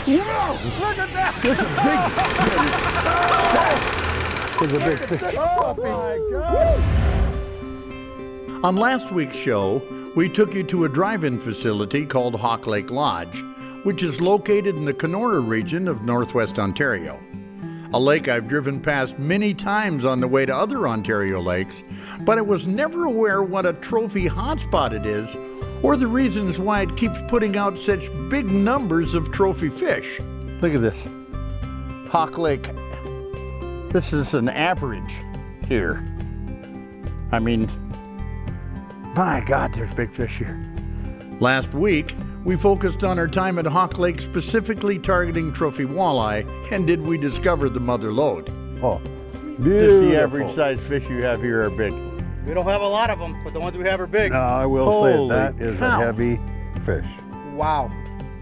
Whoa! Look at that! This is big. That is a big fish. Oh my God! On last week's show, we took you to a drive-in facility called Hawk Lake Lodge, which is located in the Kenora region of northwest Ontario. A lake I've driven past many times on the way to other Ontario lakes, but I was never aware what a trophy hotspot it is or the reasons why it keeps putting out such big numbers of trophy fish. Look at this. Hawk Lake. This is an average here. I mean, my God, there's big fish here. Last week, we focused on our time at Hawk Lake specifically targeting trophy walleye, and did we discover the mother lode? Oh, Just the average size fish you have here are big. We don't have a lot of them, but the ones we have are big. No, I will Holy say that is cow. a heavy fish. Wow.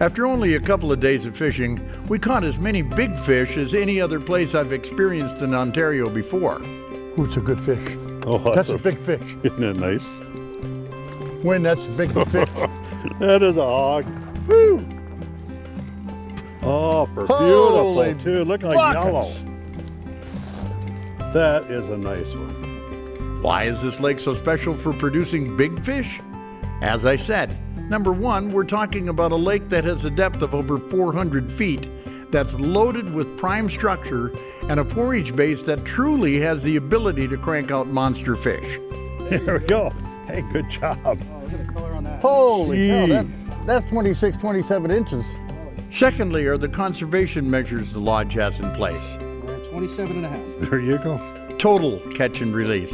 After only a couple of days of fishing, we caught as many big fish as any other place I've experienced in Ontario before. Ooh, it's a good fish. Oh, That's a big fish. Isn't that nice? Win, that's a big fish. That is a hog. Woo! Oh, for Holy beautiful too. Look like buckets. yellow. That is a nice one. Why is this lake so special for producing big fish? As I said, number one, we're talking about a lake that has a depth of over 400 feet, that's loaded with prime structure, and a forage base that truly has the ability to crank out monster fish. There we go. Hey, good job. Oh, look at the color on that. Holy cow, Gee. that's 26, 27 inches. Secondly are the conservation measures the lodge has in place. We're at 27 and a half. There you go. Total catch and release,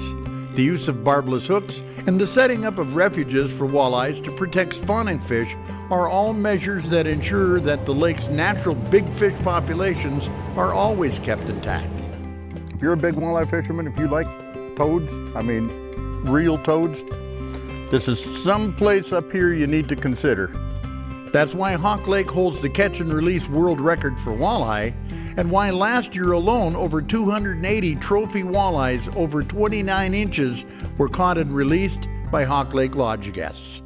the use of barbless hooks, and the setting up of refuges for walleyes to protect spawning fish are all measures that ensure that the lake's natural big fish populations are always kept intact. If you're a big walleye fisherman, if you like toads, I mean real toads, this is some place up here you need to consider. That's why Hawk Lake holds the catch and release world record for walleye, and why last year alone over 280 trophy walleyes over 29 inches were caught and released by Hawk Lake Lodge guests.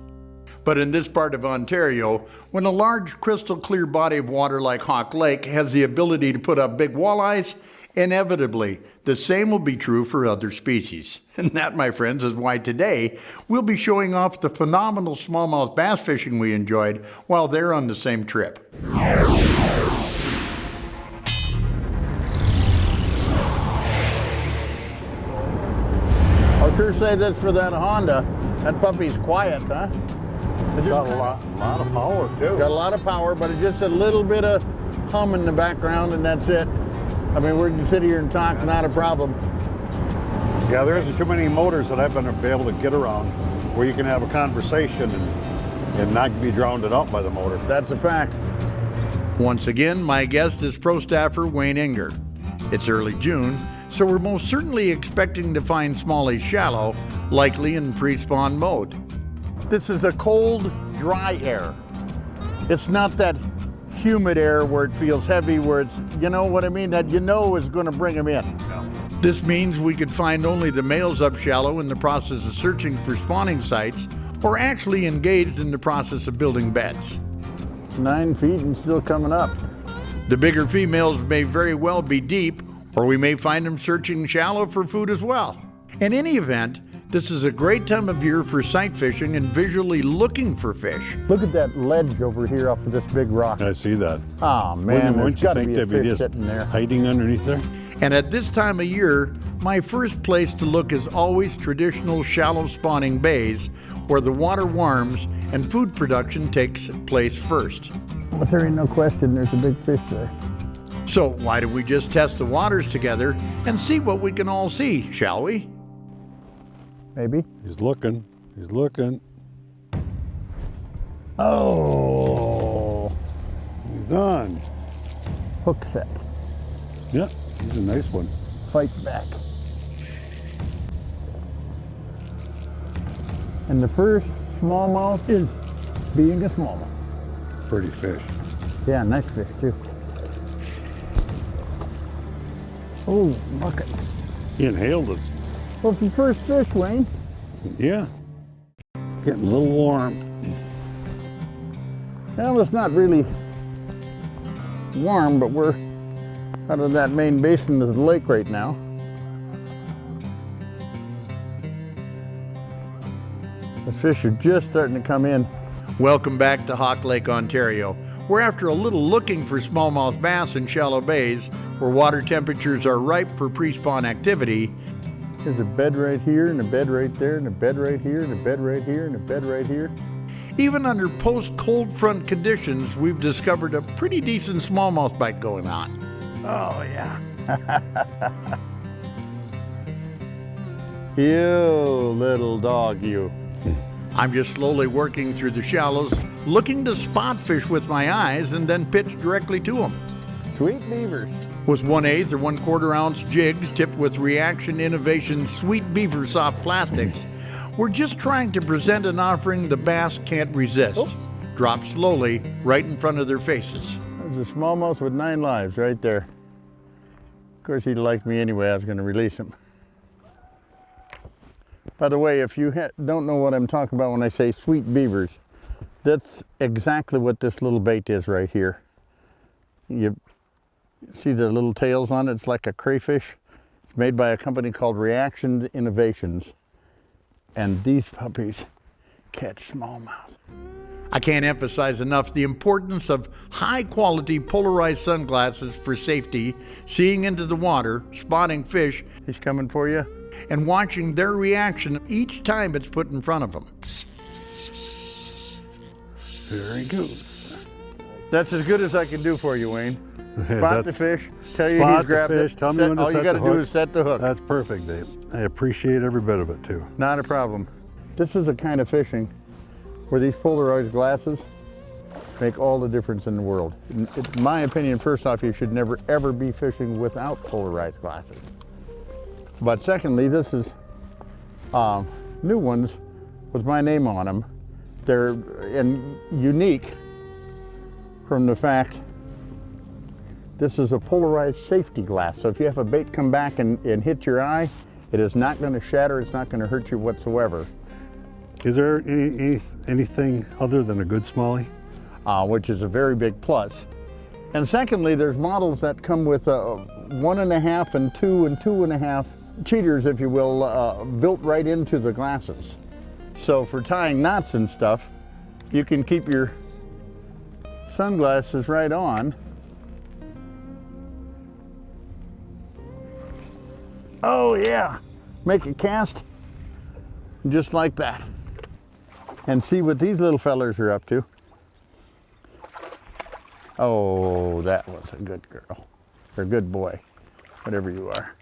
But in this part of Ontario, when a large crystal clear body of water like Hawk Lake has the ability to put up big walleyes, inevitably the same will be true for other species. And that, my friends, is why today we'll be showing off the phenomenal smallmouth bass fishing we enjoyed while they're on the same trip. I'll sure say this for that Honda. That puppy's quiet, huh? It Got a lot of power too. got a lot of power, but it's just a little bit of hum in the background, and that's it. I mean, we can sit here and talk, not a problem. Yeah, there isn't too many motors that I've been able to get around where you can have a conversation and not be drowned out by the motor. That's a fact. Once again, my guest is pro staffer Wayne Inger. It's early June, so we're most certainly expecting to find smallies shallow, likely in pre-spawn mode. This is a cold, dry air. It's not that humid air where it feels heavy, where it's, you know what I mean, that you know is going to bring them in. This means we could find only the males up shallow in the process of searching for spawning sites, or actually engaged in the process of building beds. 9 feet and still coming up. The bigger females may very well be deep, or we may find them searching shallow for food as well. In any event, this is a great time of year for sight fishing and visually looking for fish. Look at that ledge over here off of this big rock. I see that. Oh man, there's Wouldn't you got to think be a they'd be fish just sitting there. hiding underneath there? And at this time of year, my first place to look is always traditional shallow spawning bays where the water warms and food production takes place first. But there ain't no question there's a big fish there. So why don't we just test the waters together and see what we can all see, shall we? Maybe. He's looking. He's looking. Oh, He's on. hook set. Yeah, he's a nice one. Fight back. And the first smallmouth is being a smallmouth. Pretty fish. Yeah, nice fish too. Oh, bucket. He inhaled it. What's the first fish, Wayne? Yeah. Getting a little warm. Well, it's not really warm, but we're out of that main basin of the lake right now. The fish are just starting to come in. Welcome back to Hawk Lake, Ontario, where after a little looking for smallmouth bass in shallow bays, where water temperatures are ripe for pre-spawn activity, there's a bed right here, and a bed right there, and a bed right here, and a bed right here, and a bed right here. Even under post-cold front conditions, we've discovered a pretty decent smallmouth bite going on. Oh, yeah. You little dog, you. I'm just slowly working through the shallows, looking to spot fish with my eyes and then pitch directly to them. Sweet beavers. With 1/8 or 1/4 ounce jigs tipped with Reaction Innovations Sweet Beaver soft plastics, we're just trying to present an offering the bass can't resist. Oh. Drop slowly right in front of their faces. There's a smallmouth with 9 lives right there. Of course, he'd like me anyway. I was going to release him. By the way, if you don't know what I'm talking about when I say sweet beavers, that's exactly what this little bait is right here. You see the little tails on it? It's like a crayfish. It's made by a company called Reaction Innovations. And these puppies catch smallmouth. I can't emphasize enough the importance of high-quality polarized sunglasses for safety, seeing into the water, spotting fish. He's coming for you. And watching their reaction each time it's put in front of them. There he goes. That's as good as I can do for you, Wayne. Spot the fish, tell you he's grabbed it. Tell me when to set the hook. All you got to do is set the hook. That's perfect, Dave. I appreciate every bit of it, too. Not a problem. This is a kind of fishing where these polarized glasses make all the difference in the world. In my opinion, first off, you should never ever be fishing without polarized glasses. But secondly, this is new ones with my name on them. They're unique from the fact this is a polarized safety glass. So if you have a bait come back and hit your eye, it is not going to shatter, it's not going to hurt you whatsoever. Is there anything other than a good smallie? Which is a very big plus. And secondly, there's models that come with 1.5 and 2 and 2.5 cheaters, if you will, built right into the glasses. So for tying knots and stuff, you can keep your sunglasses right on. Oh yeah, make a cast just like that. And see what these little fellers are up to. Oh, that was a good girl, or good boy, whatever you are.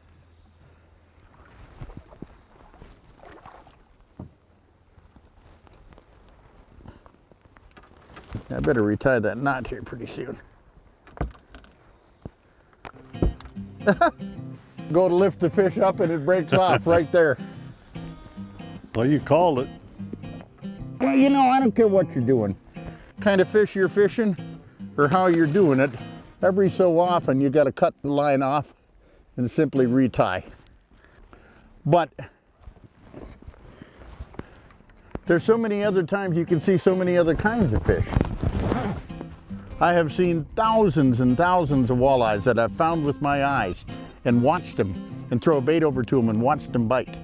I better retie that knot here pretty soon. Go to lift the fish up and it breaks off right there. Well, you called it. Well, you know, I don't care what you're doing. Kind of fish you're fishing or how you're doing it. Every so often you got to cut the line off and simply retie. But there's so many other times you can see so many other kinds of fish. I have seen thousands and thousands of walleyes that I've found with my eyes and watched them and throw a bait over to them and watched them bite.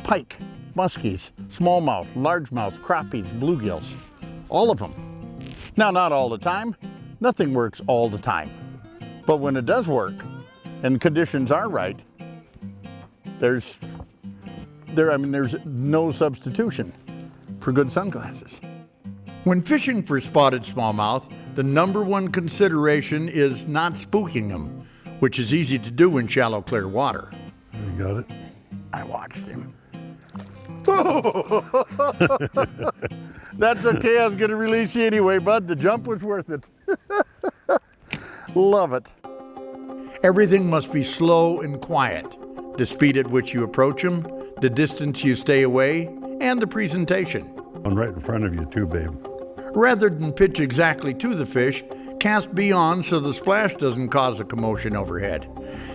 Pike, muskies, smallmouth, largemouth, crappies, bluegills, all of them. Now, not all the time. Nothing works all the time. But when it does work and conditions are right, there's no substitution for good sunglasses. When fishing for spotted smallmouth, the #1 consideration is not spooking them, which is easy to do in shallow, clear water. You got it? I watched him. That's okay, I was going to release you anyway, bud. The jump was worth it. Love it. Everything must be slow and quiet. The speed at which you approach them, the distance you stay away, and the presentation. One right in front of you too, babe. Rather than pitch exactly to the fish, cast beyond so the splash doesn't cause a commotion overhead.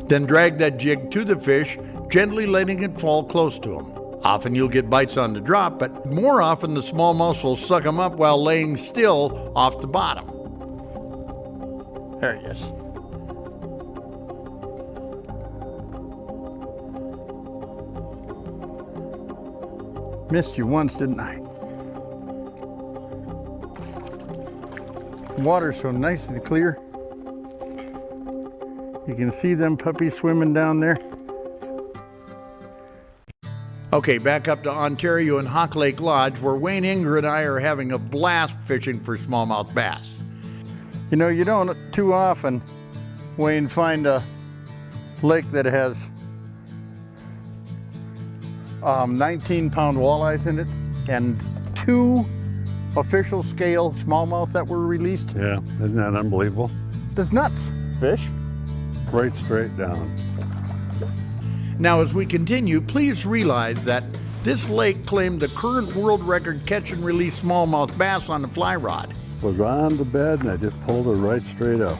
Then drag that jig to the fish, gently letting it fall close to him. Often you'll get bites on the drop, but more often the smallmouths will suck them up while laying still off the bottom. There he is. Missed you once, didn't I? Water's so nice and clear. You can see them puppies swimming down there. Okay, back up to Ontario and Hawk Lake Lodge, where Wayne Inger and I are having a blast fishing for smallmouth bass. You know, you don't too often, Wayne, find a lake that has 19-pound walleyes in it and 2 official scale smallmouth that were released. Yeah, isn't that unbelievable? That's nuts. Fish. Right straight down. Now, as we continue, please realize that this lake claimed the current world record catch and release smallmouth bass on the fly rod. Was on the bed and I just pulled her right straight up.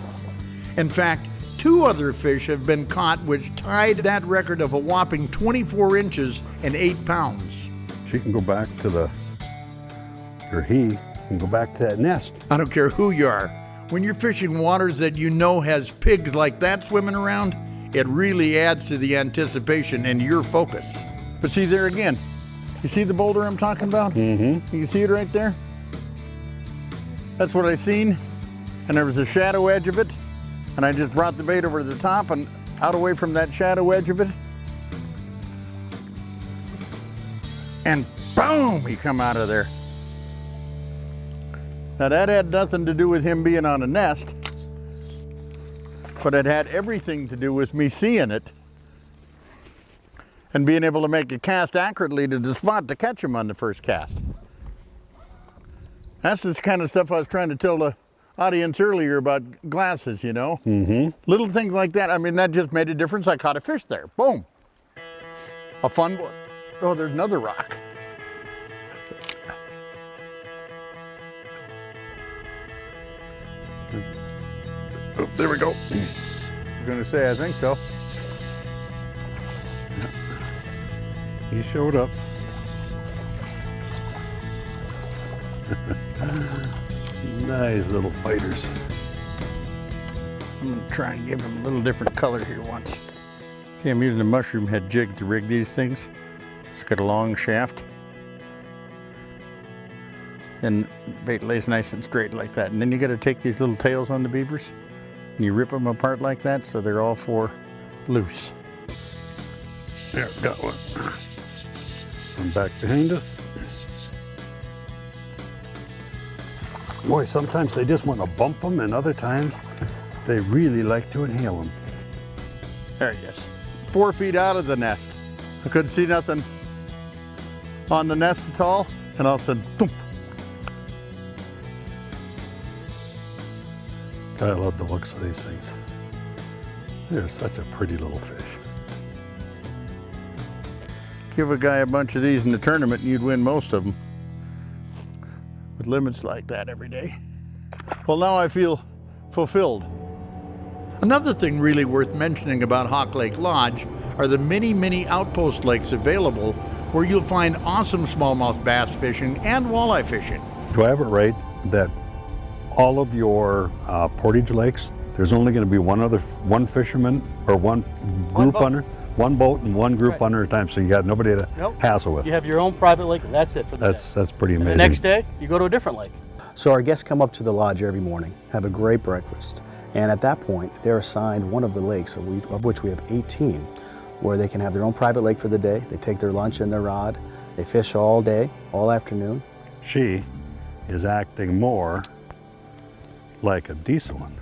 In fact, 2 other fish have been caught which tied that record of a whopping 24 inches and 8 pounds. She can go back to the, or he can go back to that nest. I don't care who you are. When you're fishing waters that you know has pigs like that swimming around, it really adds to the anticipation and your focus. But see there again, you see the boulder I'm talking about? Mm-hmm. You see it right there? That's what I seen, and there was a shadow edge of it, and I just brought the bait over to the top and out away from that shadow edge of it. And boom, he come out of there. Now that had nothing to do with him being on a nest, but it had everything to do with me seeing it and being able to make a cast accurately to the spot to catch him on the first cast. That's the kind of stuff I was trying to tell the audience earlier about glasses, you know? Mm-hmm. Little things like that. I mean, that just made a difference. I caught a fish there. Boom. A fun one. Oh, there's another rock. Oh, there we go. I'm gonna say, I think so. He showed up. Nice little fighters. I'm gonna try and give them a little different color here once. See, I'm using a mushroom head jig to rig these things. It's got a long shaft. And the bait lays nice and straight like that. And then you gotta take these little tails on the beavers and you rip them apart like that so they're all 4 loose. There, got one. Come back behind us. Boy, sometimes they just want to bump them, and other times they really like to inhale them. There he is. 4 feet out of the nest. I couldn't see nothing on the nest at all, and all of a sudden, thump. I love the looks of these things. They're such a pretty little fish. Give a guy a bunch of these in the tournament and you'd win most of them. With limits like that every day. Well, now I feel fulfilled. Another thing really worth mentioning about Hawk Lake Lodge are the many outpost lakes available where you'll find awesome smallmouth bass fishing and walleye fishing. Do I have it right that all of your portage lakes, there's only going to be one fisherman or one group hunter? One boat and one group Right. hunter at a time, so you got nobody to hassle with. You have your own private lake, and that's it for the day. That's pretty And amazing. the next day, you go to a different lake. So our guests come up to the lodge every morning, have a great breakfast, and at that point, they're assigned one of the lakes, of which we have 18, where they can have their own private lake for the day. They take their lunch and their rod. They fish all day, all afternoon. She is acting more like a decent one.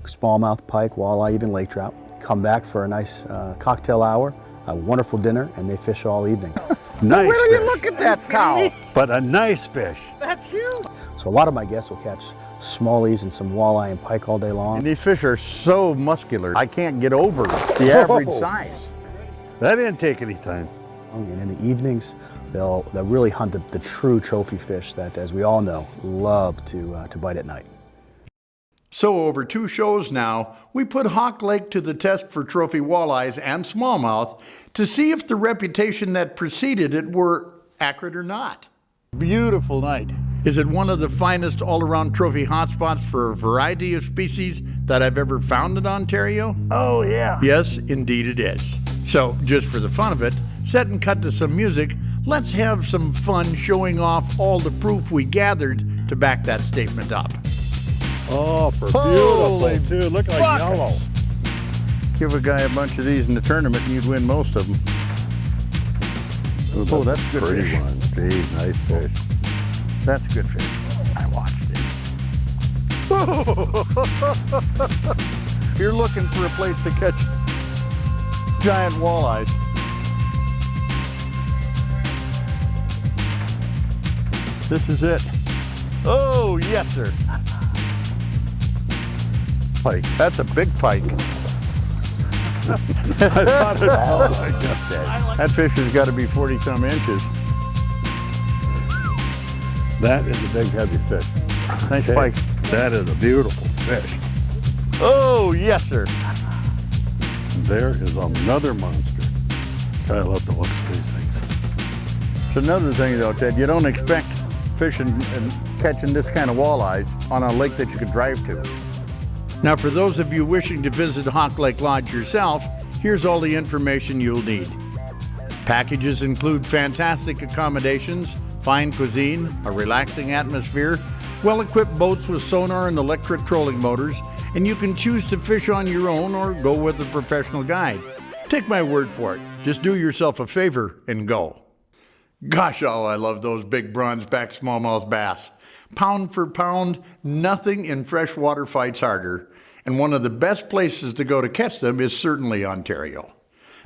Smallmouth, pike, walleye, even lake trout. Come back for a nice cocktail hour, a wonderful dinner, and they fish all evening. Nice Will you fish, look at that cow? but a nice fish. That's huge. So a lot of my guests will catch smallies and some walleye and pike all day long. And these fish are so muscular, I can't get over the average Whoa. size. That didn't take any time. And in the evenings, they'll really hunt the true trophy fish that, as we all know, love to bite at night. So over 2 shows now, we put Hawk Lake to the test for trophy walleyes and smallmouth to see if the reputation that preceded it were accurate or not. Beautiful night. Is it one of the finest all-around trophy hotspots for a variety of species that I've ever found in Ontario? Oh, yeah. Yes, indeed it is. So, just for the fun of it, set and cut to some music, let's have some fun showing off all the proof we gathered to back that statement up. Oh, for Holy beautiful, too. Look like bucket. yellow. Give a guy a bunch of these in the tournament and you'd win most of them. Ooh, that's a good pretty fish. one. Geez, nice fish. That's a good fish. I watched it. If you're looking for a place to catch giant walleyes, this is it. Oh, yes, sir. Pike. That's a big pike. I thought it felt like a fish. That fish has got to be 40-some inches. That is a big, heavy fish. Nice Okay, pike. That is a beautiful fish. Oh, yes, sir. There is another monster. I love the looks of these things. It's another thing, though, Ted. You don't expect fishing and catching this kind of walleyes on a lake that you could drive to. Now, for those of you wishing to visit Hawk Lake Lodge yourself, here's all the information you'll need. Packages include fantastic accommodations, fine cuisine, a relaxing atmosphere, well-equipped boats with sonar and electric trolling motors, and you can choose to fish on your own or go with a professional guide. Take my word for it. Just do yourself a favor and go. Gosh, oh, I love those big bronze-backed smallmouth bass. Pound for pound, nothing in freshwater fights harder, and one of the best places to go to catch them is certainly Ontario.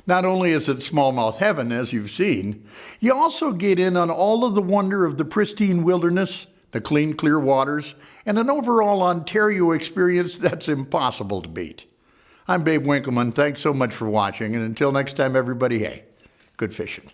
Not only is it smallmouth heaven, as you've seen, you also get in on all of the wonder of the pristine wilderness, the clean, clear waters, and an overall Ontario experience that's impossible to beat. I'm Babe Winkelman. Thanks so much for watching, and until next time, everybody, hey, good fishing.